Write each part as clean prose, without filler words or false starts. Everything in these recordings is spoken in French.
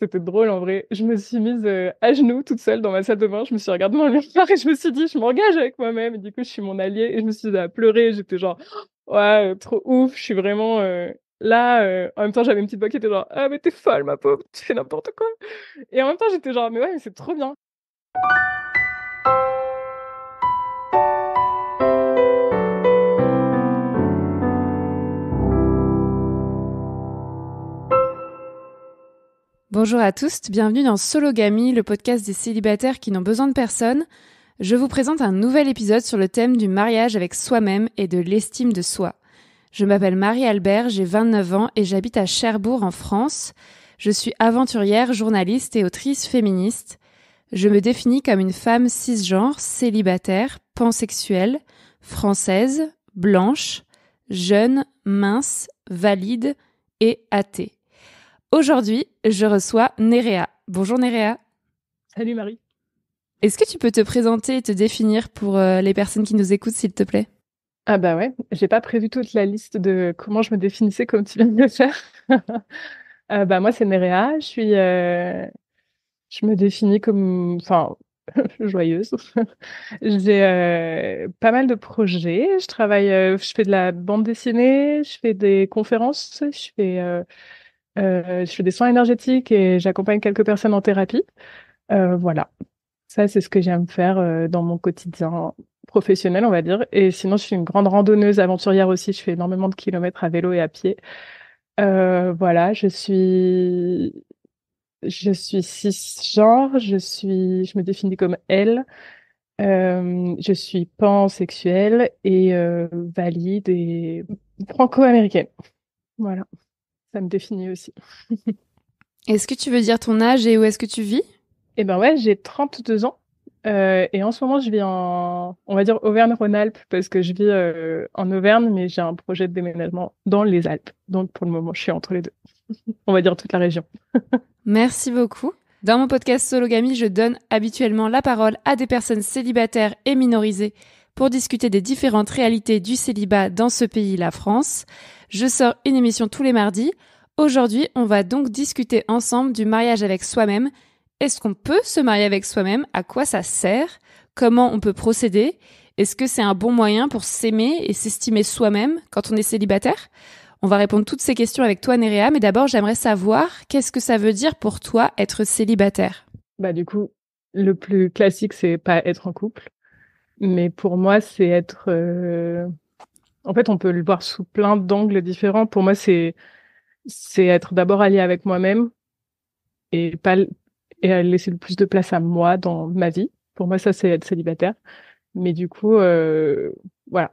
C'était drôle en vrai. Je me suis mise à genoux toute seule dans ma salle de bain. Je me suis regardée dans le miroir et je me suis dit, je m'engage avec moi-même. Et du coup, je suis mon allié et je me suis mise à pleurer. J'étais genre, ouais, trop ouf. Je suis vraiment là. En même temps, j'avais une petite voix qui était genre, ah, mais t'es folle, ma pauvre. Tu fais n'importe quoi. Et en même temps, j'étais genre, mais ouais, mais c'est trop bien. Bonjour à tous, bienvenue dans Sologamie, le podcast des célibataires qui n'ont besoin de personne. Je vous présente un nouvel épisode sur le thème du mariage avec soi-même et de l'estime de soi. Je m'appelle Marie-Albert, j'ai 29 ans et j'habite à Cherbourg en France. Je suis aventurière, journaliste et autrice féministe. Je me définis comme une femme cisgenre, célibataire, pansexuelle, française, blanche, jeune, mince, valide et athée. Aujourd'hui, je reçois Nerea. Bonjour Nerea. Salut Marie. Est-ce que tu peux te présenter et te définir pour les personnes qui nous écoutent, s'il te plaît? Ah bah ouais, j'ai pas prévu toute la liste de comment je me définissais comme tu viens de le faire. Bah moi c'est Nerea, je me définis comme, enfin, joyeuse. J'ai pas mal de projets. Je travaille, je fais de la bande dessinée, je fais des conférences, je fais des soins énergétiques et j'accompagne quelques personnes en thérapie. Voilà, ça c'est ce que j'aime faire dans mon quotidien professionnel, on va dire. Et sinon, je suis une grande randonneuse aventurière aussi. Je fais énormément de kilomètres à vélo et à pied. Voilà, je suis cisgenre, je me définis comme elle. Je suis pansexuelle et valide et franco-américaine. Voilà, ça me définit aussi. Est-ce que tu veux dire ton âge et où est-ce que tu vis? Eh ben ouais, j'ai 32 ans. Et en ce moment, je vis on va dire, Auvergne-Rhône-Alpes, parce que je vis en Auvergne, mais j'ai un projet de déménagement dans les Alpes. Donc pour le moment, je suis entre les deux. On va dire toute la région. Merci beaucoup. Dans mon podcast Sologamie, je donne habituellement la parole à des personnes célibataires et minorisées pour discuter des différentes réalités du célibat dans ce pays, la France. Je sors une émission tous les mardis. Aujourd'hui, on va donc discuter ensemble du mariage avec soi-même. Est-ce qu'on peut se marier avec soi-même? À quoi ça sert? Comment on peut procéder? Est-ce que c'est un bon moyen pour s'aimer et s'estimer soi-même quand on est célibataire? On va répondre toutes ces questions avec toi, Nerea, mais d'abord, j'aimerais savoir qu'est-ce que ça veut dire pour toi être célibataire? Bah du coup, le plus classique, c'est pas être en couple. Mais pour moi, c'est être... En fait, on peut le voir sous plein d'angles différents. Pour moi, c'est être d'abord allié avec moi-même et pas et laisser le plus de place à moi dans ma vie. Pour moi, ça, c'est être célibataire. Mais du coup, voilà.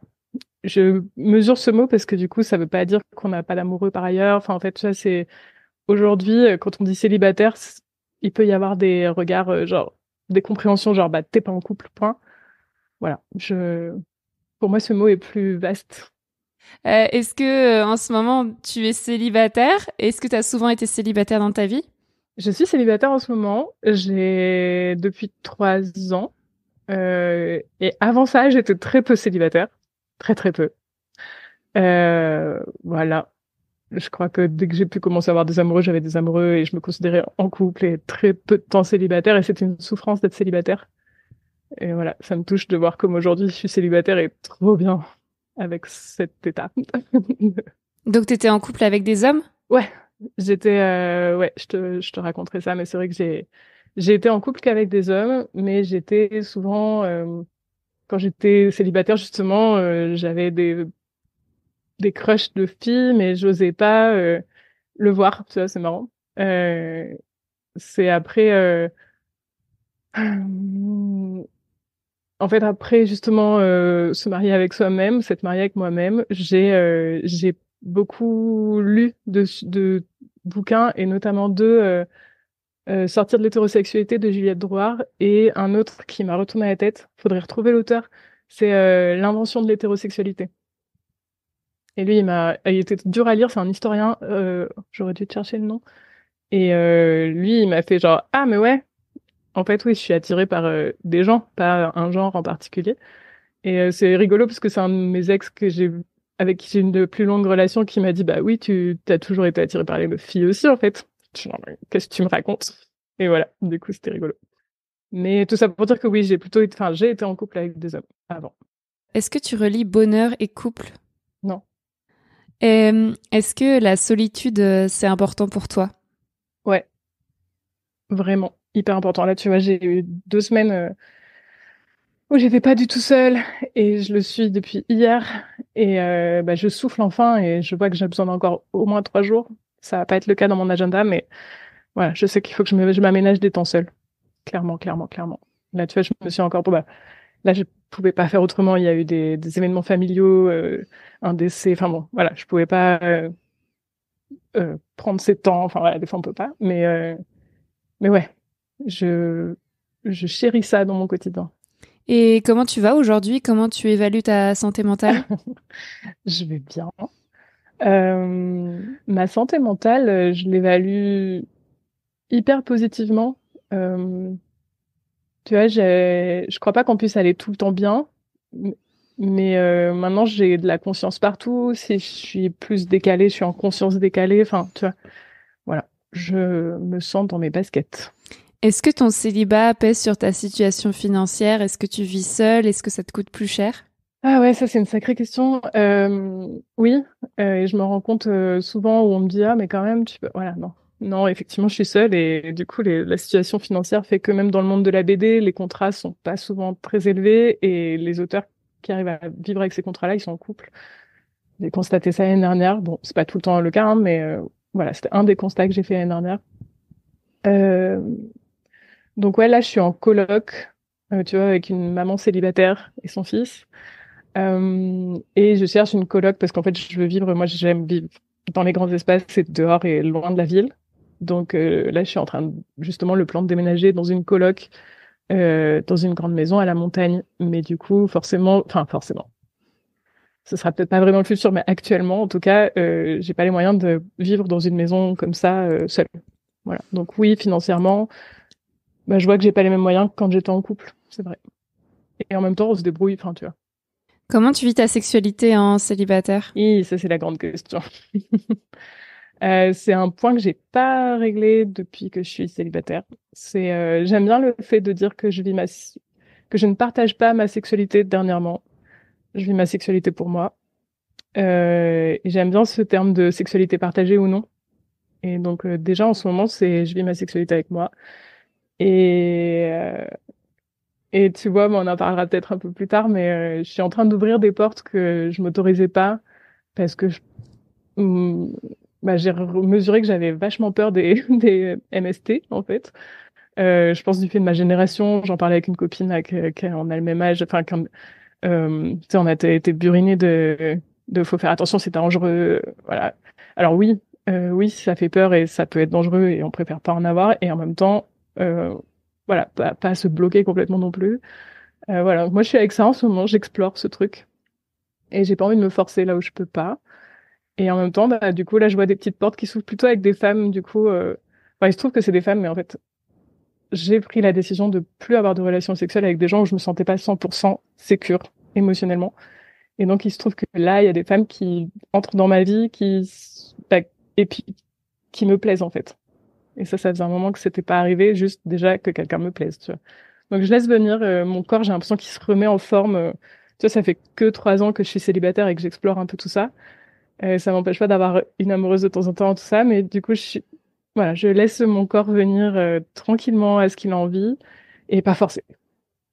Je mesure ce mot parce que du coup, ça veut pas dire qu'on n'a pas d'amoureux par ailleurs. Enfin, en fait, ça, c'est aujourd'hui, quand on dit célibataire, il peut y avoir des regards, genre, des compréhensions, genre, bah, t'es pas en couple, point. Voilà. Pour moi, ce mot est plus vaste. Est-ce que en ce moment, tu es célibataire? Est-ce que tu as souvent été célibataire dans ta vie? Je suis célibataire en ce moment. J'ai depuis 3 ans. Et avant ça, j'étais très peu célibataire. Très, très peu. Voilà. Je crois que dès que j'ai pu commencer à avoir des amoureux, j'avais des amoureux et je me considérais en couple et très peu de temps célibataire et c'était une souffrance d'être célibataire. Et voilà, ça me touche de voir comme aujourd'hui je suis célibataire et trop bien avec cet état. Donc, tu étais en couple avec des hommes? Ouais, ouais, je te raconterai ça, mais c'est vrai que j'ai été en couple qu'avec des hommes, mais j'étais souvent, quand j'étais célibataire justement, j'avais des crushs de filles, mais j'osais pas le voir, tu vois, c'est marrant. Euh, c'est après, en fait, après justement se marier avec soi-même, s'être marié avec moi-même, j'ai beaucoup lu de bouquins et notamment deux Sortir de l'hétérosexualité de Juliette Drouard et un autre qui m'a retourné la tête. Faudrait retrouver l'auteur. C'est L'invention de l'hétérosexualité. Et lui, il était dur à lire. C'est un historien. J'aurais dû te chercher le nom. Et lui, il m'a fait genre, ah, mais ouais, en fait, oui, je suis attirée par des gens, pas un genre en particulier. Et c'est rigolo parce que c'est un de mes ex avec qui j'ai une de plus longue relation qui m'a dit, bah oui, tu t'as toujours été attirée par les filles aussi, en fait. Qu'est-ce que tu me racontes? Et voilà, du coup, c'était rigolo. Mais tout ça pour dire que oui, j'ai été en couple avec des hommes avant. Est-ce que tu relis bonheur et couple? Non. Et, est-ce que la solitude, c'est important pour toi? Ouais, vraiment, hyper important. Là, tu vois, j'ai eu 2 semaines où j'étais pas du tout seule et je le suis depuis hier. Et je souffle enfin et je vois que j'ai besoin d'encore au moins 3 jours. Ça va pas être le cas dans mon agenda, mais voilà, je sais qu'il faut que je m'aménage des temps seuls. Clairement, clairement, clairement. Là, tu vois, je me suis encore... Bon, bah, là, je pouvais pas faire autrement. Il y a eu des événements familiaux, un décès. Enfin bon, voilà, je pouvais pas prendre ces temps. Enfin voilà, des fois on peut pas. Mais ouais, je je chéris ça dans mon quotidien. Et comment tu vas aujourd'hui? Comment tu évalues ta santé mentale? Je vais bien. Ma santé mentale, je l'évalue hyper positivement. Euh, Tu vois, je crois pas qu'on puisse aller tout le temps bien, m- mais maintenant j'ai de la conscience partout. Si je suis plus décalée, je suis en conscience décalée. Enfin, tu vois, voilà, je me sens dans mes baskets. Est-ce que ton célibat pèse sur ta situation financière? Est-ce que tu vis seule? Est-ce que ça te coûte plus cher? Ah ouais, ça c'est une sacrée question. Oui, et je me rends compte souvent où on me dit ah mais quand même tu peux. Voilà, non, non, effectivement je suis seule et du coup la situation financière fait que même dans le monde de la BD, les contrats sont pas souvent très élevés et les auteurs qui arrivent à vivre avec ces contrats-là, ils sont en couple. J'ai constaté ça l'année dernière. Bon, c'est pas tout le temps le cas, hein, mais voilà, c'était un des constats que j'ai fait l'année dernière. Euh, donc ouais, là je suis en coloc, tu vois, avec une maman célibataire et son fils. Et je cherche une coloc parce qu'en fait, je veux vivre, moi j'aime vivre dans les grands espaces, c'est dehors et loin de la ville. Donc là, je suis en train de, justement, le plan de déménager dans une coloc, dans une grande maison à la montagne. Mais du coup, forcément, ce sera peut-être pas vraiment le futur, mais actuellement, en tout cas, j'ai pas les moyens de vivre dans une maison comme ça, seule. Voilà. Donc oui, financièrement, bah, je vois que j'ai pas les mêmes moyens que quand j'étais en couple, c'est vrai. Et en même temps, on se débrouille, enfin, tu vois. Comment tu vis ta sexualité en célibataire? Et ça, c'est la grande question. C'est un point que j'ai pas réglé depuis que je suis célibataire. J'aime bien le fait de dire que que je ne partage pas ma sexualité dernièrement. Je vis ma sexualité pour moi. Et j'aime bien ce terme de sexualité partagée ou non. Et donc déjà en ce moment, c'est je vis ma sexualité avec moi. Et et tu vois, mais on en parlera peut-être un peu plus tard, mais je suis en train d'ouvrir des portes que je m'autorisais pas parce que hum, j'ai mesuré que j'avais vachement peur des des MST en fait. Je pense du fait de ma génération, j'en parlais avec une copine qui on a le même âge, enfin comme tu sais, on a été buriné de faut faire attention, c'est dangereux, voilà. Alors oui, oui, ça fait peur et ça peut être dangereux et on préfère pas en avoir et en même temps, euh, voilà, pas se bloquer complètement non plus. Voilà, moi je suis avec ça en ce moment, j'explore ce truc et j'ai pas envie de me forcer là où je peux pas. Et en même temps, bah, du coup, là, je vois des petites portes qui s'ouvrent plutôt avec des femmes, du coup, il se trouve que c'est des femmes, mais en fait, j'ai pris la décision de plus avoir de relations sexuelles avec des gens où je me sentais pas 100% sécure émotionnellement. Et donc, il se trouve que là, il y a des femmes qui entrent dans ma vie, bah, et puis, qui me plaisent, en fait. Et ça faisait un moment que c'était pas arrivé, juste déjà que quelqu'un me plaise, tu vois. Donc, je laisse venir, mon corps, j'ai l'impression qu'il se remet en forme. Tu vois, ça fait que 3 ans que je suis célibataire et que j'explore un peu tout ça. Ça m'empêche pas d'avoir une amoureuse de temps en temps, tout ça, mais du coup, voilà, je laisse mon corps venir tranquillement à ce qu'il a envie et pas forcer.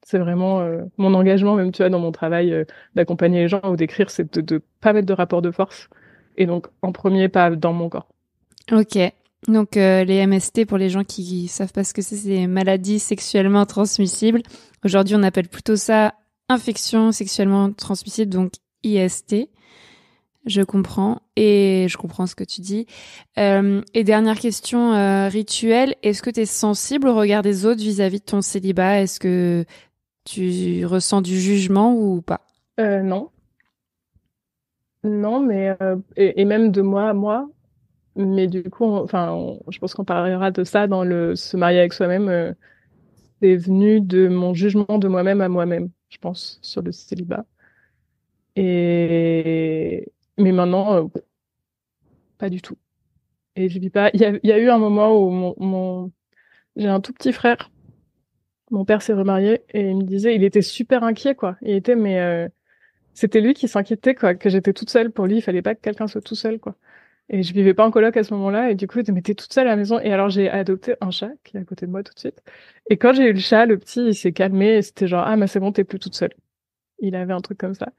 C'est vraiment mon engagement, même tu vois, dans mon travail d'accompagner les gens ou d'écrire, c'est de pas mettre de rapport de force. Et donc, en premier, pas dans mon corps. Ok. Donc les MST, pour les gens qui savent pas ce que c'est des maladies sexuellement transmissibles. Aujourd'hui, on appelle plutôt ça infection sexuellement transmissible, donc IST. Je comprends et je comprends ce que tu dis. Et dernière question rituelle, est-ce que tu es sensible au regard des autres vis-à-vis de ton célibat? Est-ce que tu ressens du jugement ou pas? Non, non, mais et même de moi à moi. Mais du coup, je pense qu'on parlera de ça dans le se marier avec soi-même. C'est venu de mon jugement de moi-même à moi-même, je pense, sur le célibat. Et mais maintenant, pas du tout. et je vis pas. Il y a eu un moment où j'ai un tout petit frère. Mon père s'est remarié et il me disait, il était super inquiet, quoi. Il était, c'était lui qui s'inquiétait, quoi, que j'étais toute seule. Pour lui, il fallait pas que quelqu'un soit tout seul, quoi. Et je vivais pas en coloc à ce moment-là, et du coup, il me t'es toute seule à la maison. Et alors, j'ai adopté un chat qui est à côté de moi tout de suite. Et quand j'ai eu le chat, le petit, il s'est calmé, et c'était genre, ah, mais c'est bon, t'es plus toute seule. Il avait un truc comme ça.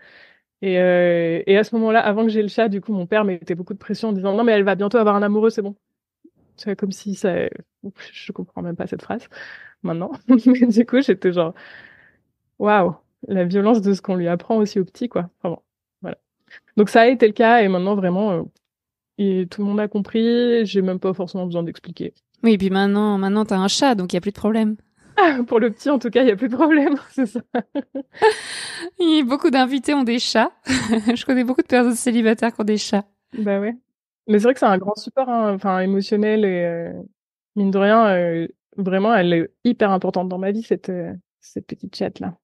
Et à ce moment-là, avant que j'ai le chat, du coup, mon père mettait beaucoup de pression en disant, non, mais elle va bientôt avoir un amoureux, c'est bon. Tu vois, comme si ça, je comprends même pas cette phrase maintenant. Mais du coup, j'étais genre, waouh, la violence de ce qu'on lui apprend aussi au petit, quoi. Enfin bon, voilà. Donc ça a été le cas, et maintenant, vraiment, et tout le monde a compris, j'ai même pas forcément besoin d'expliquer. Oui, et puis maintenant, t'as un chat, donc il y a plus de problème. Ah, pour le petit, en tout cas, il y a plus de problème, c'est ça. Beaucoup d'invités ont des chats. Je connais beaucoup de personnes célibataires qui ont des chats. Bah ouais. Mais c'est vrai que c'est un grand support, hein, enfin, émotionnel, et mine de rien, vraiment, elle est hyper importante dans ma vie, cette petite chatte-là.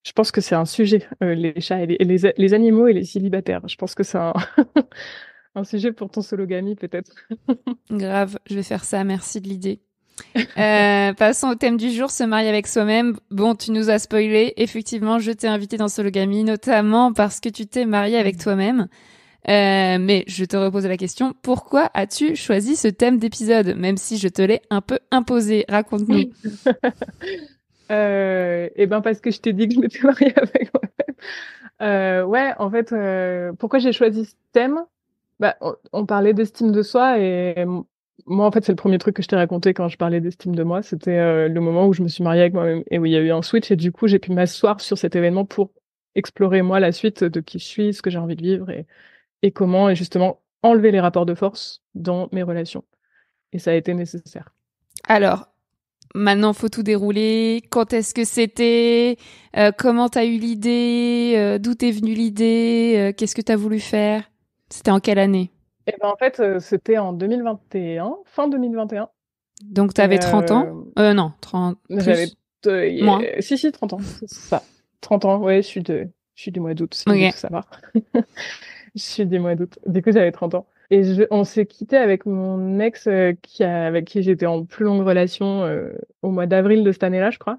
Je pense que c'est un sujet, les chats et les animaux et les célibataires. Je pense que c'est un, un sujet pour ton sologamie, peut-être. Grave, je vais faire ça, merci de l'idée. Passons au thème du jour, se marier avec soi-même. Bon, tu nous as spoilé. Effectivement, je t'ai invité dans Sologamie, notamment parce que tu t'es marié avec toi-même. Mais je te repose la question, pourquoi as-tu choisi ce thème d'épisode, même si je te l'ai un peu imposé? Raconte-nous. Et ben parce que je t'ai dit que je m'étais mariée avec moi-même. Ouais, en fait, pourquoi j'ai choisi ce thème? Bah, on parlait d'estime de soi, et moi, en fait, c'est le premier truc que je t'ai raconté quand je parlais d'estime de moi. C'était le moment où je me suis mariée avec moi-même et où il y a eu un switch, et du coup, j'ai pu m'asseoir sur cet événement pour explorer moi la suite de qui je suis, ce que j'ai envie de vivre, et comment, et justement enlever les rapports de force dans mes relations. Et ça a été nécessaire. Alors, maintenant, faut tout dérouler. Quand est-ce que c'était? Comment t'as eu l'idée? D'où t'es venue l'idée? Qu'est-ce que t'as voulu faire? C'était en quelle année? Et ben en fait, c'était en 2021, fin 2021. Donc, Et t'avais 30 ans? Non, 30 j'avais plus. Moins. si 30 ans, c'est ça. 30 ans, ouais, je suis du mois d'août, si tu veux Ok. tout savoir. Je suis du mois d'août. Du coup, j'avais 30 ans. Et on s'est quitté avec mon ex, avec qui j'étais en plus longue relation, au mois d'avril de cette année-là, je crois.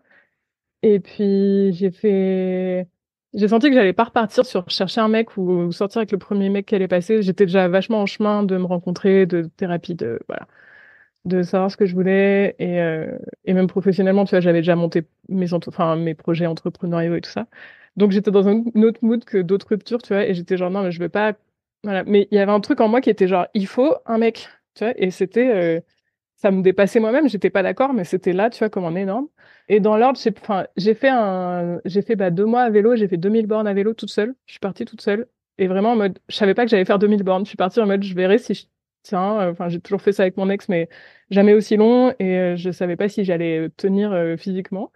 Et puis, j'ai senti que j'allais pas repartir sur chercher un mec ou sortir avec le premier mec qui allait passer. J'étais déjà vachement en chemin de me rencontrer, de thérapie, voilà, de savoir ce que je voulais, et même professionnellement, tu vois, j'avais déjà monté mes projets entrepreneuriaux et tout ça. Donc j'étais dans un autre mood que d'autres ruptures, tu vois, et j'étais genre non, mais je veux pas, voilà. Mais il y avait un truc en moi qui était genre il faut un mec, tu vois, et ça me dépassait moi-même, j'étais pas d'accord, mais c'était là, tu vois, comme un énorme. Et dans l'ordre, j'ai fait 2 mois à vélo, j'ai fait 2000 bornes à vélo toute seule. Je suis partie toute seule. Et vraiment en mode, je savais pas que j'allais faire 2000 bornes. Je suis partie en mode, je verrai si je tiens. Enfin, j'ai toujours fait ça avec mon ex, mais jamais aussi long. Et je savais pas si j'allais tenir physiquement.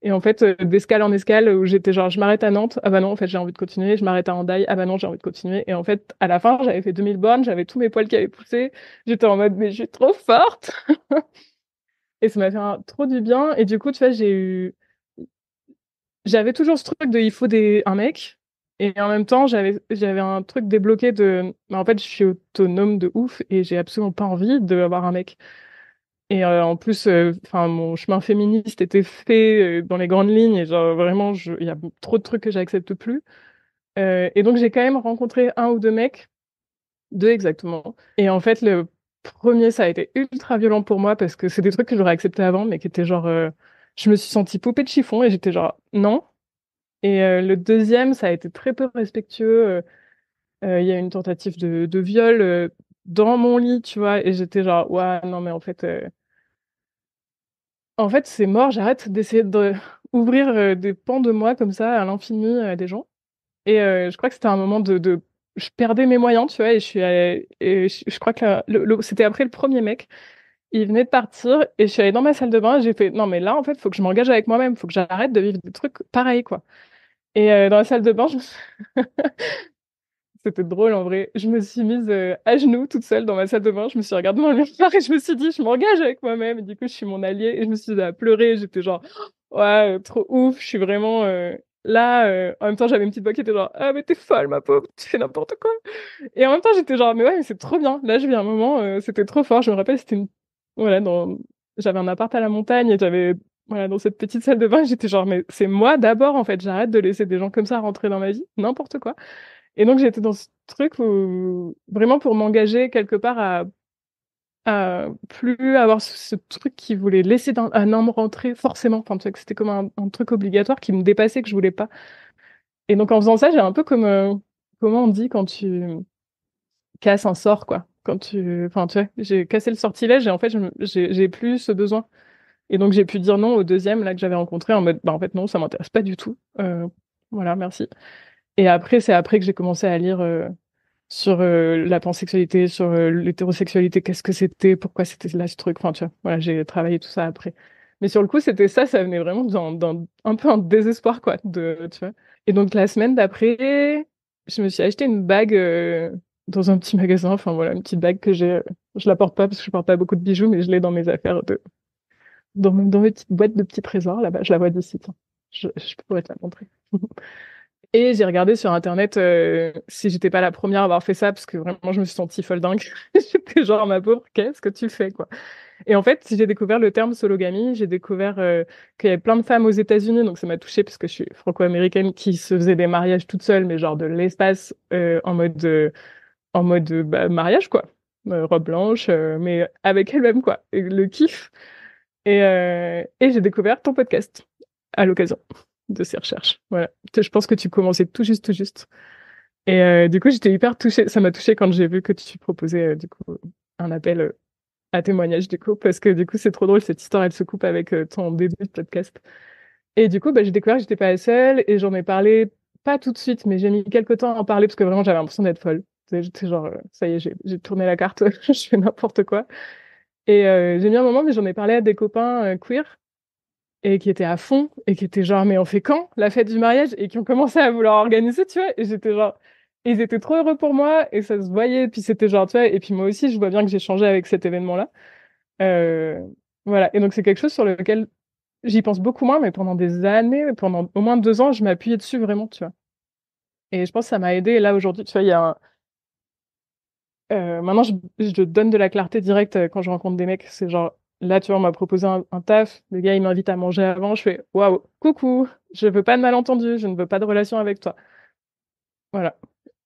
Et en fait, d'escale en escale, où j'étais genre, je m'arrête à Nantes. Ah bah non, en fait, j'ai envie de continuer. Je m'arrête à Hendaye. Ah bah non, j'ai envie de continuer. Et en fait, à la fin, j'avais fait 2000 bornes, j'avais tous mes poils qui avaient poussé. J'étais en mode, mais je suis trop forte. Et ça m'a fait trop du bien. Et du coup, tu vois, j'avais toujours ce truc de il faut un mec. Et en même temps, j'avais un truc débloqué mais en fait, je suis autonome de ouf et j'ai absolument pas envie d'avoir un mec. Et en plus, enfin, mon chemin féministe était fait dans les grandes lignes, et genre vraiment, il y a trop de trucs que j'accepte plus. Et donc, j'ai quand même rencontré un ou deux mecs, deux exactement. Et en fait, le premier, ça a été ultra violent pour moi parce que c'est des trucs que j'aurais accepté avant, mais qui étaient genre, je me suis sentie poupée de chiffon et j'étais genre non. Et le deuxième, ça a été très peu respectueux. Il y a eu une tentative de viol dans mon lit, tu vois, et j'étais genre ouais, non, mais en fait, c'est mort. J'arrête d'essayer de ouvrir des pans de moi comme ça à l'infini à des gens. Et je crois que c'était un moment je perdais mes moyens, tu vois, et je crois que c'était après le premier mec. Il venait de partir et je suis allée dans ma salle de bain et j'ai fait non, mais là en fait faut que je m'engage avec moi-même, faut que j'arrête de vivre des trucs pareils, quoi. Et dans la salle de bain, c'était drôle en vrai, je me suis mise à genoux toute seule dans ma salle de bain, je me suis regardée dans le miroir et je me suis dit je m'engage avec moi-même, et du coup je suis mon allié, et je me suis mise à pleurer, j'étais genre ouais, trop ouf, je suis vraiment là, en même temps, j'avais une petite voix qui était genre, ah, mais t'es folle, ma pauvre, tu fais n'importe quoi. Et en même temps, j'étais genre, mais ouais, mais c'est trop bien. Là, je vis un moment, c'était trop fort. Je me rappelle, voilà, j'avais un appart à la montagne et voilà, dans cette petite salle de bain, j'étais genre, mais c'est moi d'abord, en fait. J'arrête de laisser des gens comme ça rentrer dans ma vie, n'importe quoi. Et donc, j'étais dans ce truc où, vraiment pour m'engager quelque part à plus avoir ce truc qui voulait laisser un homme rentrer forcément. Enfin, tu vois, que c'était comme un truc obligatoire qui me dépassait, que je voulais pas. Et donc, en faisant ça, j'ai un peu comme, comment on dit quand tu casses un sort, quoi. Enfin, tu vois, j'ai cassé le sortilège et en fait, j'ai plus ce besoin. Et donc, j'ai pu dire non au deuxième, là, que j'avais rencontré en mode, bah, en fait, non, ça m'intéresse pas du tout. Voilà, merci. Et après, c'est après que j'ai commencé à lire, sur la pansexualité, sur l'hétérosexualité, qu'est-ce que c'était, pourquoi c'était là ce truc. Enfin, tu vois, voilà, j'ai travaillé tout ça après. Mais sur le coup, c'était ça, ça venait vraiment d'un un peu un désespoir, quoi, tu vois. Et donc, la semaine d'après, je me suis acheté une bague dans un petit magasin. Enfin, voilà, une petite bague que j'ai. Je la porte pas parce que je porte pas beaucoup de bijoux, mais je l'ai dans mes affaires, dans mes petites boîtes de petits trésors, là-bas. Je la vois d'ici, tiens. Je pourrais te la montrer. Et j'ai regardé sur internet si j'étais pas la première à avoir fait ça parce que vraiment je me suis sentie folle dingue. J'étais genre ma pauvre, qu'est-ce que tu fais quoi? Et en fait, j'ai découvert le terme sologamie, j'ai découvert qu'il y avait plein de femmes aux États-Unis, donc ça m'a touchée parce que je suis franco-américaine qui se faisait des mariages toute seule, mais genre de l'espace en mode bah, mariage quoi, robe blanche, mais avec elle-même quoi, et le kiff. Et j'ai découvert ton podcast à l'occasion de ces recherches. Voilà. Je pense que tu commençais tout juste, tout juste. Et du coup, j'étais hyper touchée. Ça m'a touchée quand j'ai vu que tu proposais du coup un appel à témoignage du coup, parce que du coup, c'est trop drôle cette histoire. Elle se coupe avec ton début de podcast. Et du coup, bah, j'ai découvert que j'étais pas la seule et j'en ai parlé pas tout de suite, mais j'ai mis quelques temps à en parler parce que vraiment j'avais l'impression d'être folle. Tu sais, j'étais genre, ça y est, j'ai tourné la carte, je fais n'importe quoi. Et j'ai mis un moment, mais j'en ai parlé à des copains queer et qui étaient à fond et qui étaient genre mais on fait quand la fête du mariage et qui ont commencé à vouloir organiser tu vois et j'étais genre ils étaient trop heureux pour moi et ça se voyait puis c'était genre tu vois et puis moi aussi je vois bien que j'ai changé avec cet événement là euh, voilà et donc c'est quelque chose sur lequel j'y pense beaucoup moins mais pendant des années pendant au moins 2 ans je m'appuyais dessus vraiment tu vois et je pense que ça m'a aidé et là aujourd'hui tu vois il y a maintenant je donne de la clarté directe quand je rencontre des mecs c'est genre là, tu vois, on m'a proposé un taf. Le gars, il m'invite à manger avant. Je fais, waouh, coucou, je veux pas de malentendu, je ne veux pas de relation avec toi. Voilà.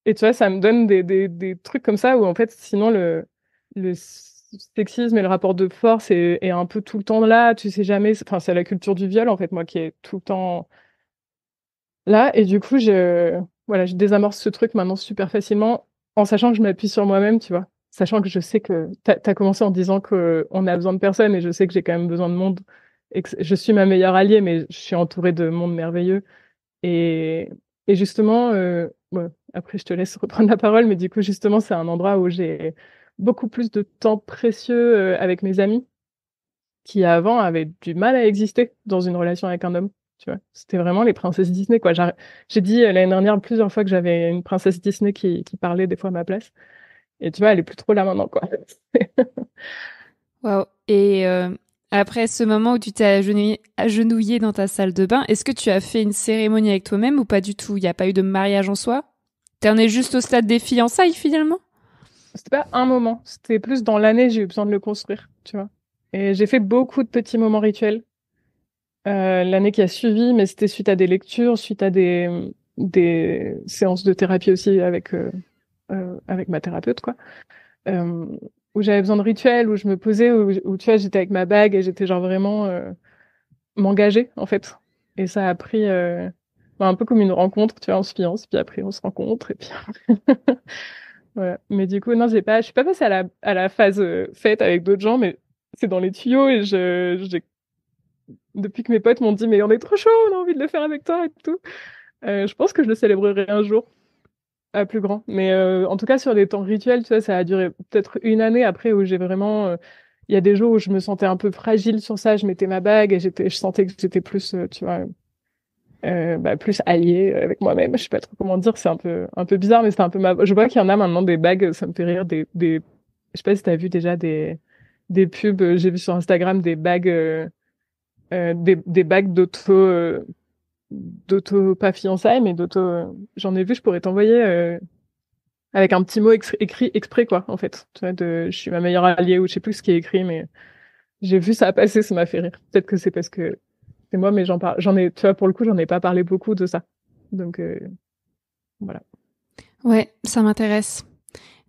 Et tu vois, ça me donne des trucs comme ça où, en fait, sinon, le sexisme et le rapport de force est un peu tout le temps là. Tu sais jamais. Enfin, c'est la culture du viol, en fait, moi, qui est tout le temps là. Et du coup, voilà, je désamorce ce truc maintenant super facilement en sachant que je m'appuie sur moi-même, tu vois. Sachant que je sais que t'as commencé en disant qu'on a besoin de personne et je sais que j'ai quand même besoin de monde et que je suis ma meilleure alliée, mais je suis entourée de monde merveilleux. Et, et justement, ouais, après je te laisse reprendre la parole, mais du coup, justement, c'est un endroit où j'ai beaucoup plus de temps précieux avec mes amis qui avant avaient du mal à exister dans une relation avec un homme. Tu vois, c'était vraiment les princesses Disney, quoi. J'ai dit l'année dernière plusieurs fois que j'avais une princesse Disney qui parlait des fois à ma place. Et tu vois, elle est plus trop là maintenant, quoi. Waouh. Et après ce moment où tu t'es agenouillé dans ta salle de bain, est-ce que tu as fait une cérémonie avec toi-même ou pas du tout? Il n'y a pas eu de mariage en soi? T'en es juste au stade des fiançailles finalement? C'était pas un moment, c'était plus dans l'année, j'ai eu besoin de le construire, tu vois. Et j'ai fait beaucoup de petits moments rituels l'année qui a suivi, mais c'était suite à des lectures, suite à des séances de thérapie aussi avec ma thérapeute, quoi. Euh, où j'avais besoin de rituels, où je me posais, où tu vois, j'étais avec ma bague et j'étais genre vraiment m'engager, en fait. Et ça a pris bah, un peu comme une rencontre, tu vois, on se fiance, puis après on se rencontre, et puis voilà. Mais du coup, non, je suis pas passée à la phase fête avec d'autres gens, mais c'est dans les tuyaux et depuis que mes potes m'ont dit, mais on est trop chaud, on a envie de le faire avec toi et tout. Je pense que je le célébrerai un jour à plus grand. Mais en tout cas, sur des temps rituels, tu vois, ça a duré peut-être une année après où j'ai vraiment. Il y a des jours où je me sentais un peu fragile sur ça. Je mettais ma bague et je sentais que j'étais plus, tu vois, bah, plus alliée avec moi-même. Je sais pas trop comment dire. C'est un peu bizarre, mais c'est un peu Je vois qu'il y en a maintenant des bagues. Ça me fait rire. Je sais pas si t'as vu déjà des pubs. J'ai vu sur Instagram des bagues d'auto. pas fiançailles, mais j'en ai vu, je pourrais t'envoyer avec un petit mot écrit exprès, quoi, en fait. Tu vois, je suis ma meilleure alliée, ou je sais plus ce qui est écrit, mais j'ai vu ça passer, ça m'a fait rire. Peut-être que c'est parce que c'est moi, mais tu vois, pour le coup, j'en ai pas parlé beaucoup de ça. Donc, voilà. Ouais, ça m'intéresse.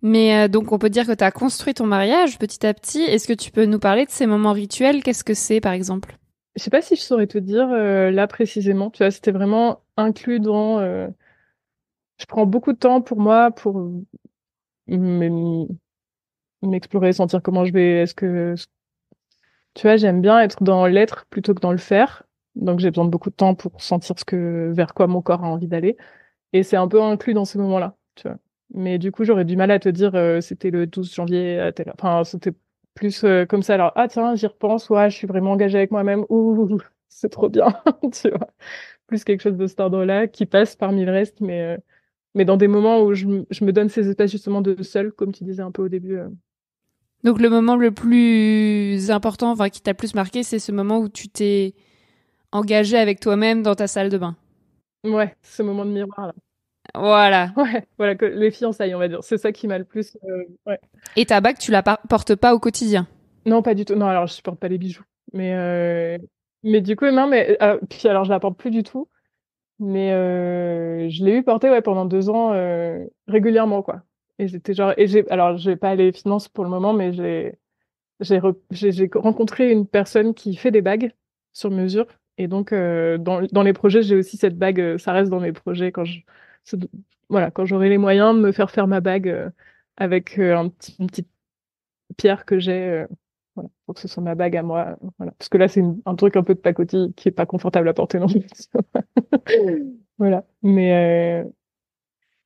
Mais donc, on peut dire que tu as construit ton mariage petit à petit. Est-ce que tu peux nous parler de ces moments rituels? Qu'est-ce que c'est, par exemple? Je sais pas si je saurais te dire là précisément. Tu vois, c'était vraiment inclus dans. Je prends beaucoup de temps pour moi, pour m- m'explorer, sentir comment je vais. Tu vois, j'aime bien être dans l'être plutôt que dans le faire. Donc, j'ai besoin de beaucoup de temps pour sentir vers quoi mon corps a envie d'aller. Et c'est un peu inclus dans ces moments-là, tu vois. Mais du coup, j'aurais du mal à te dire, c'était le 12 janvier à telle heure. Enfin, c'était plus comme ça. Alors, ah tiens, j'y repense, ouais, je suis vraiment engagée avec moi-même. Ouh, c'est trop bien, tu vois. Plus quelque chose de cet ordre-là qui passe parmi le reste, mais dans des moments où je me donne ces espaces justement de seul, comme tu disais un peu au début. Donc, le moment le plus important, enfin, qui t'a le plus marqué, c'est ce moment où tu t'es engagé avec toi-même dans ta salle de bain. Ouais, ce moment de miroir là. Voilà. Ouais, voilà, les fiançailles, on va dire. C'est ça qui m'a le plus. Ouais. Et ta bague, tu la portes pas au quotidien. Non, pas du tout. Non, alors je supporte pas les bijoux. Mais du coup, non, mais puis alors je la porte plus du tout. Mais je l'ai eu portée ouais, pendant 2 ans régulièrement, quoi. Et j'étais genre. Alors, je vais pas aller finance pour le moment, mais j'ai rencontré une personne qui fait des bagues sur mesure. Et donc, dans les projets, j'ai aussi cette bague. Ça reste dans mes projets c'est- voilà, quand j'aurai les moyens de me faire ma bague avec une petite pierre que j'ai, voilà, pour que ce soit ma bague à moi. Voilà. Parce que là, c'est un truc un peu de pacotille qui est pas confortable à porter non plus. Voilà. Mais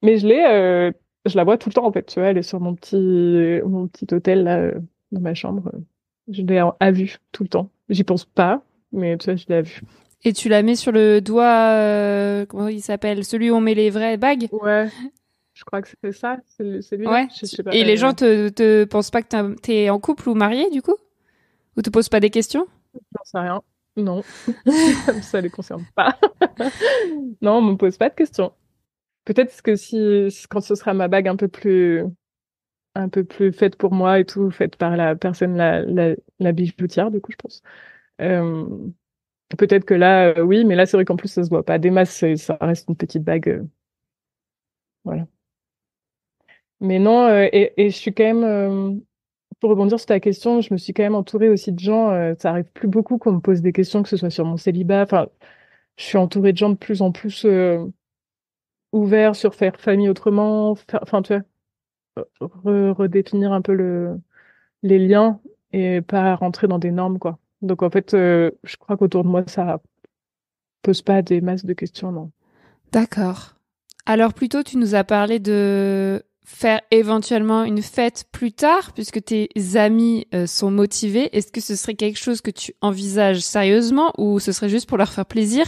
je la vois tout le temps en fait. Tu vois, elle est sur mon petit hôtel là, dans ma chambre. Je l'ai à vue tout le temps. J'y pense pas, mais tu vois, je l'ai à vue. Et tu la mets sur le doigt, comment il s'appelle? Celui où on met les vraies bagues? Ouais, je crois que c'est ça, c'est celui-là. Ouais. Je sais pas. Et les gens te pensent pas que t'es en couple ou marié, du coup? Ou te posent pas des questions? J'en sais rien. Non, ça les concerne pas. Non, on me pose pas de questions. Peut-être que quand ce sera ma bague un peu plus faite pour moi et tout, faite par la personne, la bijoutière, du coup, je pense. Euh, Peut-être que là, oui, mais là, c'est vrai qu'en plus, ça se voit pas des masses, ça reste une petite bague, voilà. Mais non, et je suis quand même, pour rebondir sur ta question, je me suis quand même entourée aussi de gens, ça arrive plus beaucoup qu'on me pose des questions, que ce soit sur mon célibat, enfin, je suis entourée de gens de plus en plus ouverts sur faire famille autrement, enfin, tu vois, redéfinir un peu les liens et pas rentrer dans des normes, quoi. Donc, en fait, je crois qu'autour de moi, ça pose pas des masses de questions, non. D'accord. Alors plutôt, tu nous as parlé de faire éventuellement une fête plus tard, puisque tes amis sont motivés. Est-ce que ce serait quelque chose que tu envisages sérieusement ou ce serait juste pour leur faire plaisir?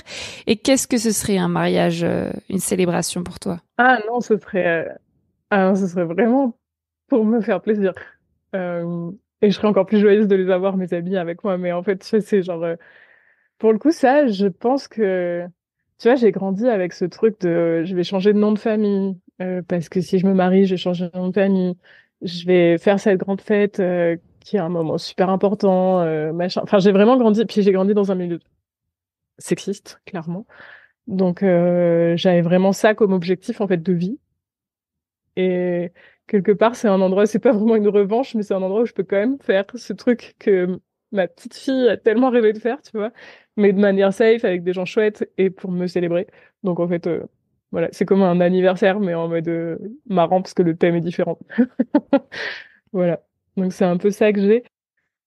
Et qu'est-ce que ce serait un mariage, une célébration pour toi? Ah non, ce serait vraiment pour me faire plaisir. Et je serais encore plus joyeuse de les avoir, mes amis, avec moi. Mais en fait, tu sais, c'est genre, pour le coup, ça, je pense que, tu vois, j'ai grandi avec ce truc de, je vais changer de nom de famille, parce que si je me marie, je vais changer de nom de famille. Je vais faire cette grande fête, qui est un moment super important, machin. Enfin, j'ai vraiment grandi, puis j'ai grandi dans un milieu sexiste, clairement. Donc, j'avais vraiment ça comme objectif, en fait, de vie. Et quelque part, c'est un endroit, c'est pas vraiment une revanche, mais c'est un endroit où je peux quand même faire ce truc que ma petite fille a tellement rêvé de faire, tu vois, mais de manière safe, avec des gens chouettes et pour me célébrer. Donc en fait, voilà, c'est comme un anniversaire, mais en mode marrant parce que le thème est différent. Voilà. Donc c'est un peu ça que j'ai.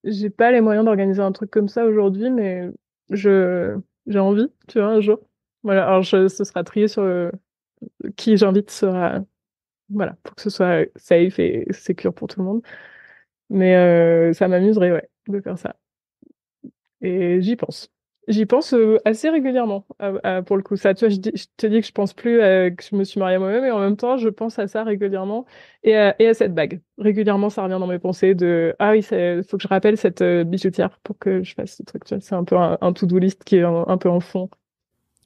J'ai pas les moyens d'organiser un truc comme ça aujourd'hui, mais j'ai envie, tu vois, un jour. Voilà. Alors ce sera trié sur qui j'invite sera voilà, pour que ce soit safe et secure pour tout le monde. Mais ça m'amuserait, ouais, de faire ça. Et j'y pense. J'y pense assez régulièrement, pour le coup. Ça, tu vois, je te dis que je pense plus que je me suis mariée à moi-même, et en même temps, je pense à ça régulièrement et à cette bague. Régulièrement, ça revient dans mes pensées de ah oui, faut que je rappelle cette bijoutière pour que je fasse ce truc. Tu vois, c'est un peu un to-do list qui est un peu en fond.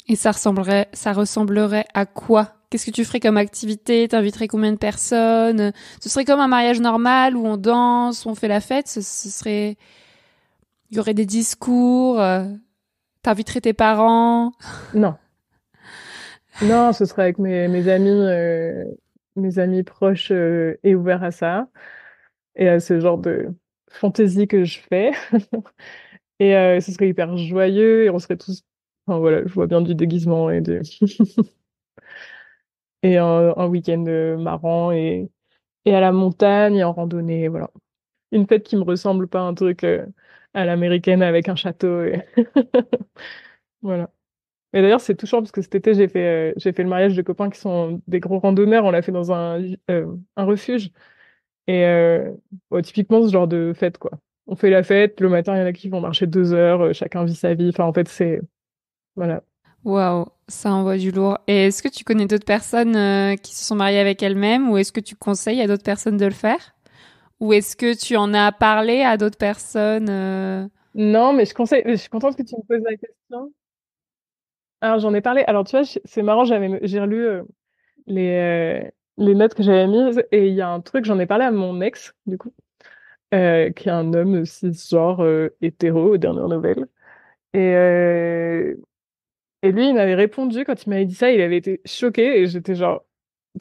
Et ça ressemblerait à quoi? Qu'est-ce que tu ferais comme activité? T'inviterais combien de personnes? Ce serait comme un mariage normal où on danse, où on fait la fête. Ce serait, il y aurait des discours. T'inviterais tes parents. Non, non, ce serait avec mes amis proches et ouverts à ça et à ce genre de fantaisie que je fais. Et ce serait hyper joyeux et on serait tous. Enfin voilà, je vois bien du déguisement et un week-end marrant et à la montagne et en randonnée, voilà. Une fête qui me ressemble pas à un truc à l'américaine avec un château et voilà. Et d'ailleurs, c'est touchant parce que cet été, j'ai fait le mariage de copains qui sont des gros randonneurs. On l'a fait dans un refuge. Et bon, typiquement, ce genre de fête, quoi. On fait la fête, le matin, il y en a qui vont marcher 2 heures, chacun vit sa vie. Enfin, en fait, c'est... Voilà. Waouh, ça envoie du lourd. Et est-ce que tu connais d'autres personnes qui se sont mariées avec elles-mêmes ou est-ce que tu conseilles à d'autres personnes de le faire? Ou est-ce que tu en as parlé à d'autres personnes Non, mais je conseille... Je suis contente que tu me poses la question. Alors, j'en ai parlé. Alors, tu vois, c'est marrant, j'ai relu les, les notes que j'avais mises et il y a un truc, j'en ai parlé à mon ex, du coup, qui est un homme cisgenre hétéro aux dernières nouvelles. Et, euh, et lui, il m'avait répondu quand il m'avait dit ça, il avait été choqué et j'étais genre,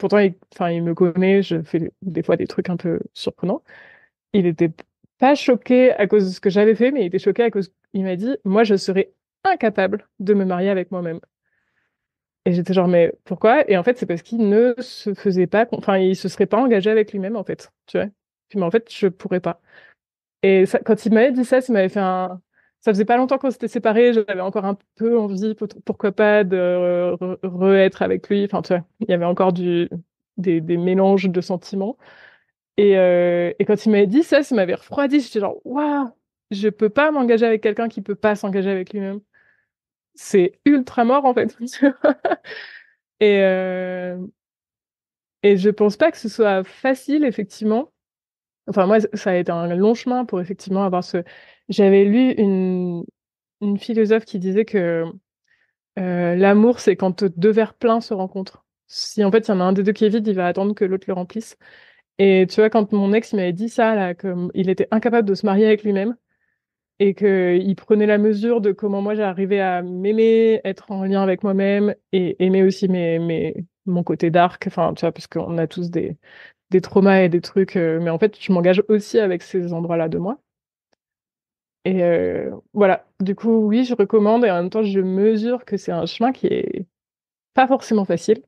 pourtant, enfin, il me connaît, je fais des fois des trucs un peu surprenants. Il était pas choqué à cause de ce que j'avais fait, mais il était choqué à cause, il m'a dit, moi, je serais incapable de me marier avec moi-même. Et j'étais genre, mais pourquoi? Et en fait, c'est parce qu'il ne se faisait pas, enfin, il se serait pas engagé avec lui-même, en fait, tu vois. Puis, mais en fait, je pourrais pas. Et ça, quand il m'avait dit ça, ça m'avait fait un. Ça faisait pas longtemps qu'on s'était séparés, j'avais encore un peu envie, pourquoi pas, de re-être avec lui. Enfin, tu vois, il y avait encore des mélanges de sentiments. Et quand il m'avait dit ça, ça m'avait refroidi. J'étais genre, waouh, je peux pas m'engager avec quelqu'un qui peut pas s'engager avec lui-même. C'est ultra mort, en fait. Et, euh, et je pense pas que ce soit facile, effectivement. Enfin, moi, ça a été un long chemin pour effectivement avoir ce. J'avais lu une philosophe qui disait que l'amour, c'est quand deux verres pleins se rencontrent. Si en fait, il y en a un des deux qui est vide, il va attendre que l'autre le remplisse. Et tu vois, quand mon ex il m'avait dit ça, là, qu'il était incapable de se marier avec lui-même et qu'il prenait la mesure de comment moi j'arrivais à m'aimer, être en lien avec moi-même et aimer aussi mon côté dark, enfin, tu vois, parce qu'on a tous des traumas et des trucs, mais en fait, je m'engage aussi avec ces endroits-là de moi. Et voilà, du coup, oui, je recommande et en même temps, je mesure que c'est un chemin qui est pas forcément facile.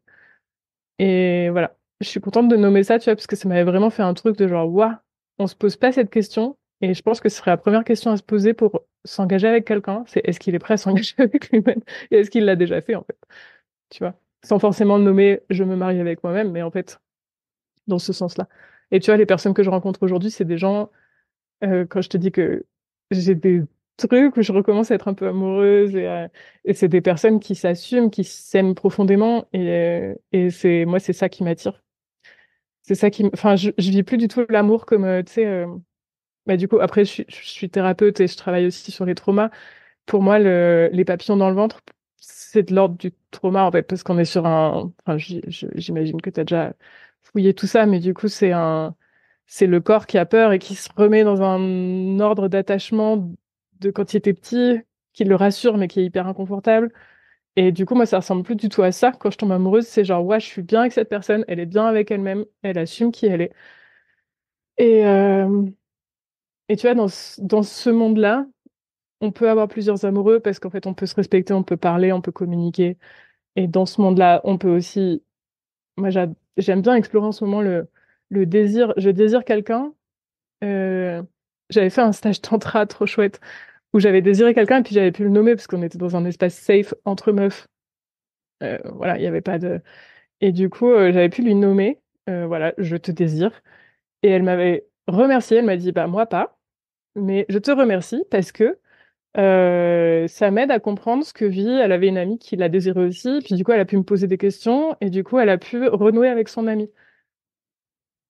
Et voilà, je suis contente de nommer ça, tu vois, parce que ça m'avait vraiment fait un truc de genre, waouh, on se pose pas cette question. Et je pense que ce serait la première question à se poser pour s'engager avec quelqu'un, c'est est-ce qu'il est prêt à s'engager avec lui-même et est-ce qu'il l'a déjà fait, en fait, tu vois, sans forcément le nommer, je me marie avec moi-même, mais en fait, dans ce sens-là. Et tu vois, les personnes que je rencontre aujourd'hui, c'est des gens quand je te dis que j'ai des trucs où je recommence à être un peu amoureuse et c'est des personnes qui s'assument, qui s'aiment profondément et c'est moi c'est ça qui m'attire. C'est ça enfin je vis plus du tout l'amour comme tu sais bah du coup après je suis thérapeute et je travaille aussi sur les traumas. Pour moi les papillons dans le ventre c'est de l'ordre du trauma en fait parce qu'on est sur un enfin j'imagine que tu as déjà fouillé tout ça mais du coup c'est le corps qui a peur et qui se remet dans un ordre d'attachement de quand il était petit, qui le rassure mais qui est hyper inconfortable. Et du coup, moi, ça ressemble plus du tout à ça. Quand je tombe amoureuse, c'est genre, ouais, je suis bien avec cette personne, elle est bien avec elle-même, elle assume qui elle est. Et, euh, et tu vois, dans ce monde-là, on peut avoir plusieurs amoureux parce qu'en fait, on peut se respecter, on peut parler, on peut communiquer. Et dans ce monde-là, on peut aussi. Moi, j'aime bien explorer en ce moment le désir. Je désire quelqu'un. Euh, J'avais fait un stage tantra trop chouette où j'avais désiré quelqu'un et puis j'avais pu le nommer parce qu'on était dans un espace safe entre meufs. Voilà, il n'y avait pas de. Et du coup, j'avais pu lui nommer, voilà, je te désire. Et elle m'avait remercié, elle m'a dit, bah moi pas, mais je te remercie parce que ça m'aide à comprendre ce que vit. Elle avait une amie qui l'a désiré aussi, puis du coup, elle a pu me poser des questions et du coup, elle a pu renouer avec son amie.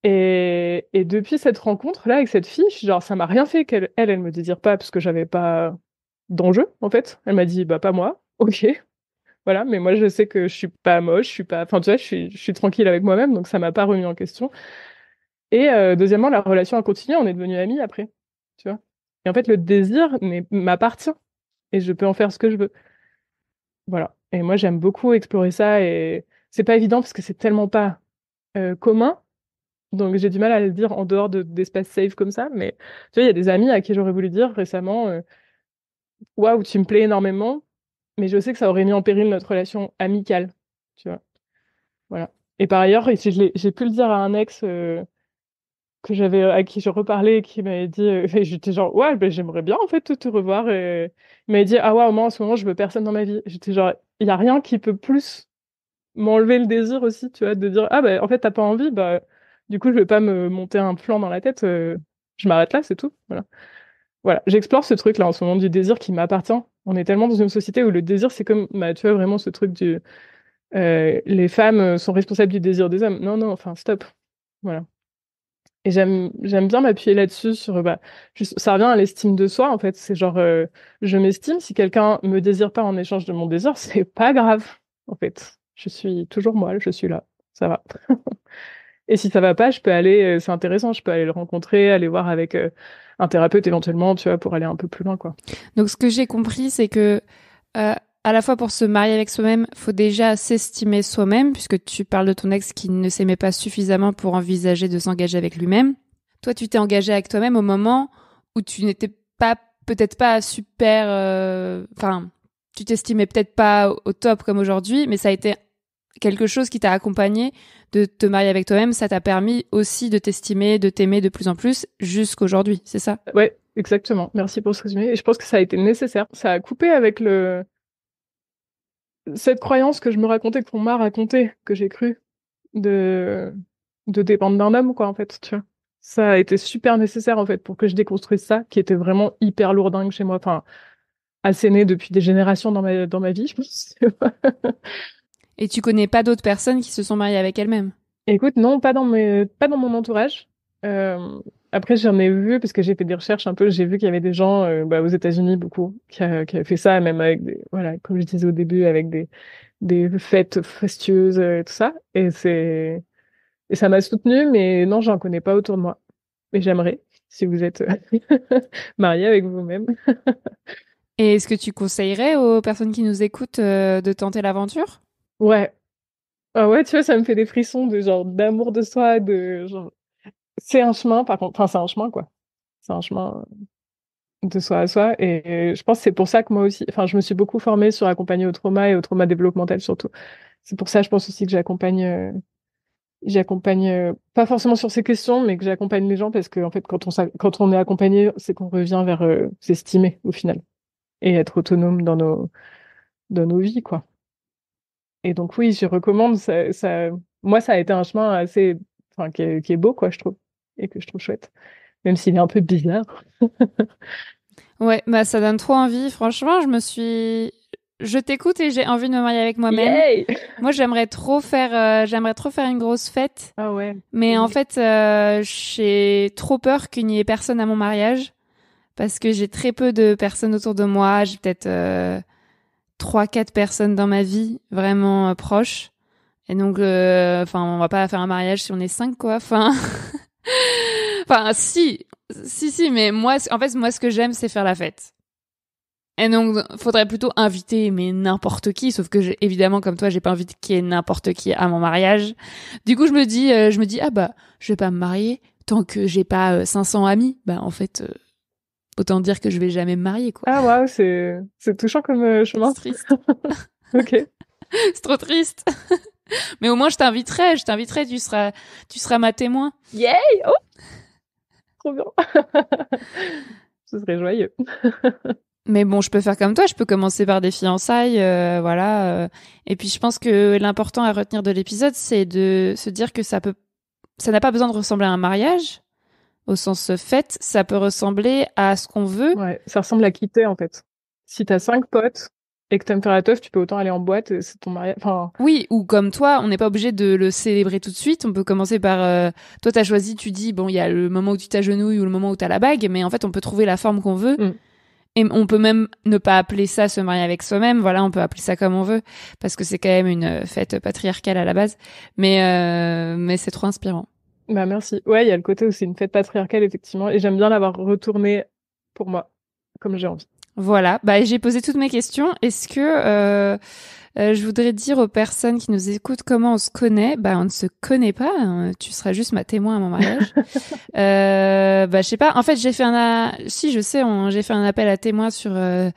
Et depuis cette rencontre-là avec cette fille, genre, ça m'a rien fait elle me désire pas parce que j'avais pas d'enjeu, en fait. Elle m'a dit, bah, pas moi, ok. Voilà, mais moi, je sais que je suis pas moche, je suis pas, enfin, tu vois, je suis tranquille avec moi-même, donc ça m'a pas remis en question. Et deuxièmement, la relation a continué, on est devenus amis après, tu vois. Et en fait, le désir m'appartient et je peux en faire ce que je veux. Voilà. Et moi, j'aime beaucoup explorer ça et c'est pas évident parce que c'est tellement pas commun. Donc, j'ai du mal à le dire en dehors d'espaces safe comme ça. Mais tu vois, il y a des amis à qui j'aurais voulu dire récemment, waouh, tu me plais énormément, mais je sais que ça aurait mis en péril notre relation amicale, tu vois. Voilà. Et par ailleurs, et si j'ai pu le dire à un ex à qui je reparlais, et qui m'avait dit, et j'étais genre, ouais, ben, j'aimerais bien en fait te revoir. Et il m'avait dit, ah ouais, moi en ce moment, je veux personne dans ma vie. J'étais genre, il y a rien qui peut plus m'enlever le désir aussi, tu vois, de dire, ah ben, en fait, t'as pas envie, bah, du coup, je vais pas me monter un plan dans la tête, je m'arrête là, c'est tout. Voilà. Voilà, j'explore ce truc là en ce moment du désir qui m'appartient. On est tellement dans une société où le désir, c'est comme, bah, tu vois, vraiment ce truc les femmes sont responsables du désir des hommes. Non, non, enfin, stop. Voilà. Et j'aime bien m'appuyer là-dessus sur, bah, ça revient à l'estime de soi, en fait. C'est genre, je m'estime, si quelqu'un me désire pas en échange de mon désir, c'est pas grave, en fait. Je suis toujours moi, je suis là. Ça va. Et si ça va pas, je peux aller, c'est intéressant, je peux aller le rencontrer, aller voir avec un thérapeute éventuellement, tu vois, pour aller un peu plus loin, quoi. Donc ce que j'ai compris, c'est que à la fois pour se marier avec soi-même, faut déjà s'estimer soi-même, puisque tu parles de ton ex qui ne s'aimait pas suffisamment pour envisager de s'engager avec lui-même. Toi, tu t'es engagé avec toi-même au moment où tu n'étais pas, peut-être pas super, enfin, tu t'estimais peut-être pas au top comme aujourd'hui, mais ça a été quelque chose qui t'a accompagné de te marier avec toi-même. Ça t'a permis aussi de t'estimer, de t'aimer de plus en plus jusqu'aujourd'hui, c'est ça? Ouais, exactement. Merci pour ce résumé. Et je pense que ça a été nécessaire. Ça a coupé avec cette croyance que je me racontais, qu'on m'a raconté, que j'ai cru, de, de dépendre d'un homme, quoi, en fait, tu vois. Ça a été super nécessaire, en fait, pour que je déconstruise ça, qui était vraiment hyper lourdingue chez moi. Enfin, asséné depuis des générations dans ma vie, je pense. Et tu connais pas d'autres personnes qui se sont mariées avec elles-mêmes? Écoute, non, pas dans mon entourage. Euh, Après, j'en ai vu, parce que j'ai fait des recherches un peu, j'ai vu qu'il y avait des gens, bah, aux États-Unis, beaucoup, qui avaient fait ça, même avec voilà, comme je disais au début, avec des fêtes fastueuses, et tout ça. Et ça m'a soutenue, mais non, j'en connais pas autour de moi. Mais j'aimerais, si vous êtes marié avec vous-même. Et est-ce que tu conseillerais aux personnes qui nous écoutent de tenter l'aventure? Ouais. Ah ouais, tu vois, ça me fait des frissons de genre d'amour de soi, de genre. C'est un chemin, par contre. Enfin, c'est un chemin, quoi. C'est un chemin de soi à soi. Et je pense que c'est pour ça que moi aussi, enfin, je me suis beaucoup formée sur accompagner au trauma et au trauma développemental surtout. C'est pour ça, je pense aussi que j'accompagne pas forcément sur ces questions, mais que j'accompagne les gens parce que en fait, quand on est accompagné, c'est qu'on revient vers s'estimer au final et être autonome dans nos vies, quoi. Et donc oui, je recommande. Moi, ça a été un chemin assez, enfin, qui est beau, quoi, je trouve, et que je trouve chouette, même s'il est un peu bizarre. Ouais, bah ça donne trop envie. Franchement, je t'écoute et j'ai envie de me marier avec moi-même. Yay! Moi, j'aimerais trop faire une grosse fête. Ah ouais. Mais en fait, j'ai trop peur qu'il n'y ait personne à mon mariage. Parce que j'ai très peu de personnes autour de moi. J'ai peut-être 3-4 personnes dans ma vie vraiment proches. Et donc, enfin, on va pas faire un mariage si on est 5, quoi. Enfin, enfin, si, mais moi, en fait, moi, ce que j'aime, c'est faire la fête. Et donc, faudrait plutôt inviter, mais n'importe qui. Sauf que, évidemment, comme toi, j'ai pas envie qu'il y ait n'importe qui à mon mariage. Du coup, je me dis, ah bah, je vais pas me marier tant que j'ai pas 500 amis. Bah, en fait, autant dire que je vais jamais me marier, quoi. Ah waouh, c'est touchant comme chemin. C'est triste. Ok. C'est trop triste. Mais au moins, je t'inviterai, tu seras ma témoin. Yay! Oh, trop bien. Ce serait joyeux. Mais bon, je peux faire comme toi, je peux commencer par des fiançailles, voilà. Et puis, je pense que l'important à retenir de l'épisode, c'est de se dire que ça n'a pas besoin de ressembler à un mariage, au sens fête, ça peut ressembler à ce qu'on veut. Ouais, ça ressemble à quitter en fait. Si t'as 5 potes et que t'aimes faire la teuf, tu peux autant aller en boîte, c'est ton mariage. Enfin, Oui, ou comme toi, on n'est pas obligé de le célébrer tout de suite. On peut commencer par, toi, t'as choisi, tu dis, bon, il y a le moment où tu t'agenouilles ou le moment où t'as la bague, mais en fait, on peut trouver la forme qu'on veut. mm. Et on peut même ne pas appeler ça se marier avec soi-même. Voilà, on peut appeler ça comme on veut, parce que c'est quand même une fête patriarcale à la base. Mais c'est trop inspirant. Bah merci. Ouais, il y a le côté où c'est une fête patriarcale, effectivement, et j'aime bien l'avoir retourné pour moi, comme j'ai envie. Voilà. Bah, j'ai posé toutes mes questions. Est-ce que je voudrais dire aux personnes qui nous écoutent comment on se connaît. Bah, on ne se connaît pas. Tu seras juste ma témoin à mon mariage. Bah, je sais pas. En fait, j'ai fait si, je sais, j'ai fait un appel à témoins sur les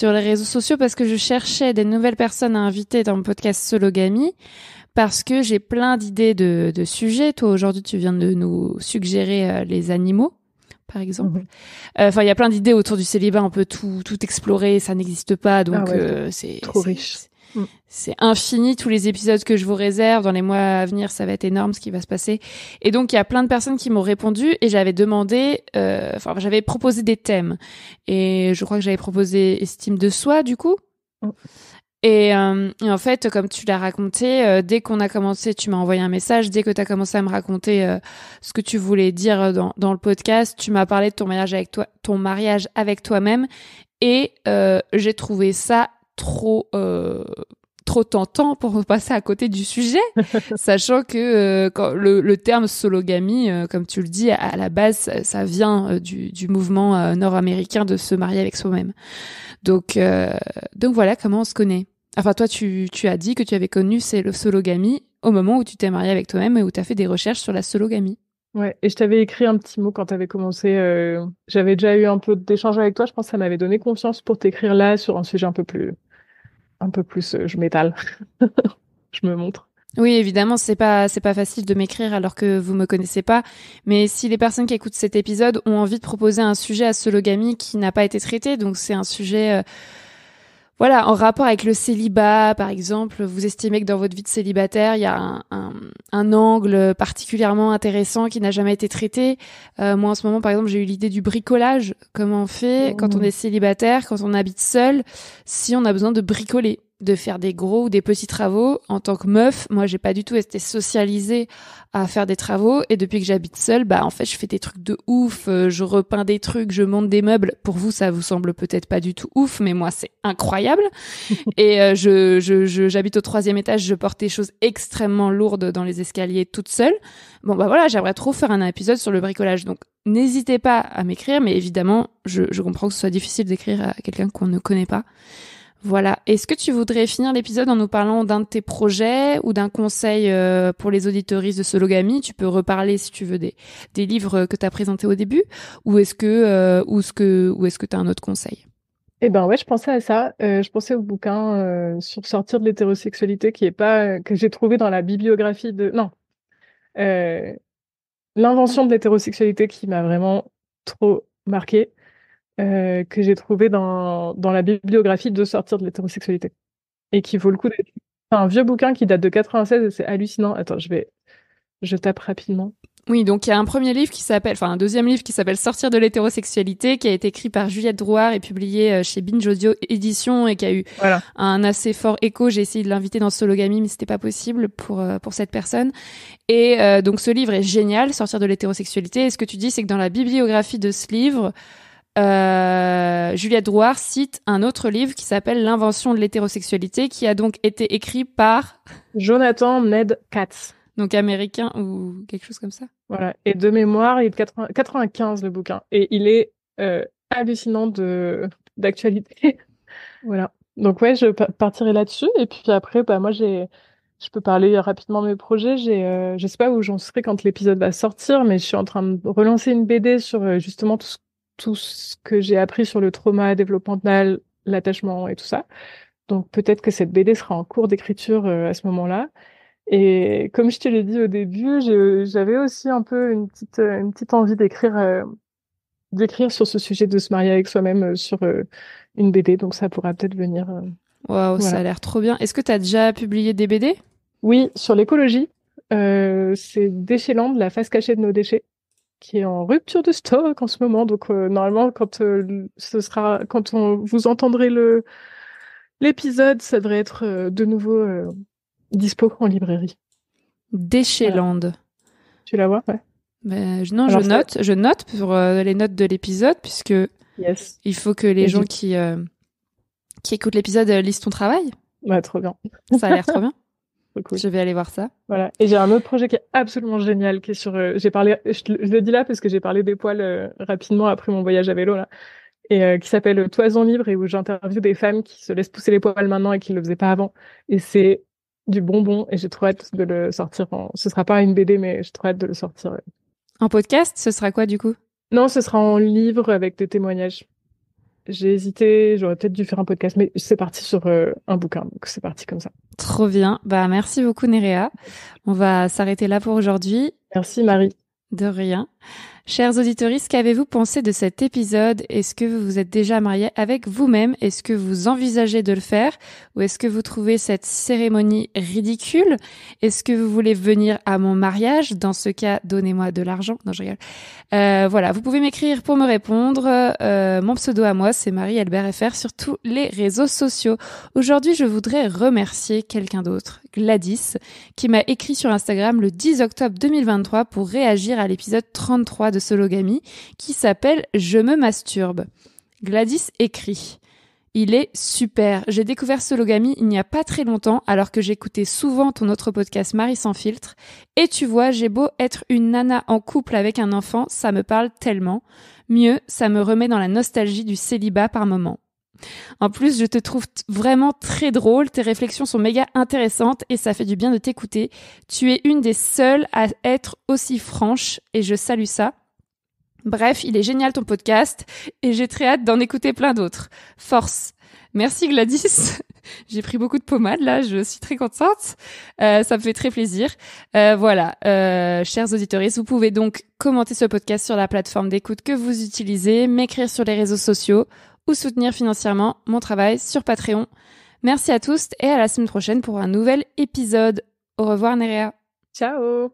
réseaux sociaux parce que je cherchais des nouvelles personnes à inviter dans le podcast Sologamy. Parce que j'ai plein d'idées de sujets. Toi, aujourd'hui, tu viens de nous suggérer les animaux, par exemple. Enfin, il y a plein d'idées autour du célibat. On peut tout explorer. Ça n'existe pas. Donc, c'est trop riche. C'est infini, tous les épisodes que je vous réserve. Dans les mois à venir, ça va être énorme ce qui va se passer. Et donc, il y a plein de personnes qui m'ont répondu et j'avais demandé, j'avais proposé des thèmes. Et je crois que j'avais proposé estime de soi, du coup. Et en fait, comme tu l'as raconté, dès qu'on a commencé, tu m'as envoyé un message. Dès que tu as commencé à me raconter ce que tu voulais dire dans le podcast, tu m'as parlé de ton mariage avec toi-même. Et j'ai trouvé ça trop tentant pour passer à côté du sujet, sachant que quand le terme sologamie, comme tu le dis, à la base, ça vient du mouvement nord-américain de se marier avec soi-même. Donc voilà comment on se connaît. Enfin, toi, tu as dit que tu avais connu le sologamie au moment où tu t'es marié avec toi-même et où tu as fait des recherches sur la sologamie. Ouais, et je t'avais écrit un petit mot quand tu avais commencé. J'avais déjà eu un peu d'échange avec toi. Je pense que ça m'avait donné confiance pour t'écrire là sur un sujet un peu plus, je m'étale. Je me montre. Oui, évidemment, c'est pas facile de m'écrire alors que vous me connaissez pas. Mais si les personnes qui écoutent cet épisode ont envie de proposer un sujet à Sologamy qui n'a pas été traité, donc c'est un sujet, en rapport avec le célibat, par exemple, vous estimez que dans votre vie de célibataire, il y a un angle particulièrement intéressant qui n'a jamais été traité. Moi, en ce moment, par exemple, j'ai eu l'idée du bricolage. Comment on fait quand on est célibataire, quand on habite seul, si on a besoin de bricoler, de faire des gros ou des petits travaux. En tant que meuf, moi, j'ai pas du tout été socialisée à faire des travaux. Et depuis que j'habite seule, en fait, je fais des trucs de ouf. Je repeins des trucs, je monte des meubles. Pour vous, ça vous semble peut-être pas du tout ouf, mais moi, c'est incroyable. Et j'habite au 3e étage. Je porte des choses extrêmement lourdes dans les escaliers toute seule. Bon, voilà, j'aimerais trop faire un épisode sur le bricolage. Donc, n'hésitez pas à m'écrire, mais évidemment, je comprends que ce soit difficile d'écrire à quelqu'un qu'on ne connaît pas. Voilà. Est-ce que tu voudrais finir l'épisode en nous parlant d'un de tes projets ou d'un conseil pour les auditeuristes de Sologamy? Tu peux reparler si tu veux des livres que tu as présentés au début, ou est-ce que tu as un autre conseil? Eh ben ouais, je pensais à ça. Je pensais au bouquin sur sortir de l'hétérosexualité qui est pas que j'ai trouvé dans la bibliographie l'invention de l'hétérosexualité qui m'a vraiment trop marqué. Que j'ai trouvé dans la bibliographie de sortir de l'hétérosexualité et qui vaut le coup d'être. C'est un vieux bouquin qui date de 96 et c'est hallucinant. Attends, je tape rapidement. Oui, donc il y a un deuxième livre qui s'appelle Sortir de l'hétérosexualité, qui a été écrit par Juliette Drouard et publié chez Binge Audio Édition et qui a eu un assez fort écho. J'ai essayé de l'inviter dans Sologamy, mais c'était pas possible pour cette personne. Et donc ce livre est génial, Sortir de l'hétérosexualité. Et ce que tu dis, c'est que dans la bibliographie de ce livre, Juliette Drouard cite un autre livre qui s'appelle L'invention de l'hétérosexualité, qui a donc été écrit par Jonathan Ned Katz. Donc américain ou quelque chose comme ça. Voilà. Et de mémoire, il est de 95 le bouquin. Et il est hallucinant d'actualité. Voilà. Donc ouais, je partirai là-dessus. Et puis après, moi je peux parler rapidement de mes projets. Je sais pas où j'en serai quand l'épisode va sortir, mais je suis en train de relancer une BD sur justement tout ce que j'ai appris sur le trauma développemental, l'attachement et tout ça. Donc peut-être que cette BD sera en cours d'écriture à ce moment-là. Et comme je te l'ai dit au début, j'avais aussi un peu une petite envie d'écrire sur ce sujet de se marier avec soi-même sur une BD. Donc ça pourra peut-être venir. Waouh, ça a l'air trop bien. Est-ce que tu as déjà publié des BD? Oui, sur l'écologie. C'est Déchéland, la face cachée de nos déchets, qui est en rupture de stock en ce moment. Donc normalement, quand vous entendrez l'épisode, ça devrait être de nouveau dispo en librairie. Déchéland. Voilà. Tu la vois, ouais. Non, alors, je note pour les notes de l'épisode, puisque Yes. Il faut que les gens qui écoutent l'épisode lisent ton travail. Ouais, trop bien. Ça a l'air trop bien. Cool. Je vais aller voir ça. Voilà. Et j'ai un autre projet qui est absolument génial, qui est sur. J'ai parlé. Je le dis là parce que j'ai parlé des poils rapidement après mon voyage à vélo là, et qui s'appelle Toison libre et où j'interviewe des femmes qui se laissent pousser les poils maintenant et qui le faisaient pas avant. Et c'est du bonbon et j'ai trop hâte de le sortir. Ce sera pas une BD, mais j'ai trop hâte de le sortir. En podcast, ce sera quoi du coup? Non, ce sera en livre avec des témoignages. J'ai hésité, j'aurais peut-être dû faire un podcast, mais c'est parti sur un bouquin, donc c'est parti comme ça. Trop bien. Bah, merci beaucoup, Nerea. On va s'arrêter là pour aujourd'hui. Merci, Marie. De rien. Chers auditeurs, qu'avez-vous pensé de cet épisode? Est-ce que vous vous êtes déjà marié avec vous-même? Est-ce que vous envisagez de le faire? Ou est-ce que vous trouvez cette cérémonie ridicule? Est-ce que vous voulez venir à mon mariage? Dans ce cas, donnez-moi de l'argent. Non, je rigole. Voilà, vous pouvez m'écrire pour me répondre. Mon pseudo à moi, c'est Marie-Albert-FR sur tous les réseaux sociaux. Aujourd'hui, je voudrais remercier quelqu'un d'autre, Gladys, qui m'a écrit sur Instagram le 10 octobre 2023 pour réagir à l'épisode 33 de Sologamy qui s'appelle « Je me masturbe ». Gladys écrit « Il est super. J'ai découvert Sologamy il n'y a pas très longtemps alors que j'écoutais souvent ton autre podcast Marie sans filtre. Et tu vois, j'ai beau être une nana en couple avec un enfant, ça me parle tellement. Mieux, ça me remet dans la nostalgie du célibat par moments. En plus, je te trouve vraiment très drôle, tes réflexions sont méga intéressantes et ça fait du bien de t'écouter. Tu es une des seules à être aussi franche et je salue ça. Bref, il est génial ton podcast et j'ai très hâte d'en écouter plein d'autres. Force. Merci Gladys. J'ai pris beaucoup de pommade là, je suis très contente. Ça me fait très plaisir. Voilà, chers auditeurs, vous pouvez donc commenter ce podcast sur la plateforme d'écoute que vous utilisez, m'écrire sur les réseaux sociaux ou soutenir financièrement mon travail sur Patreon. Merci à tous et à la semaine prochaine pour un nouvel épisode. Au revoir Nerea. Ciao.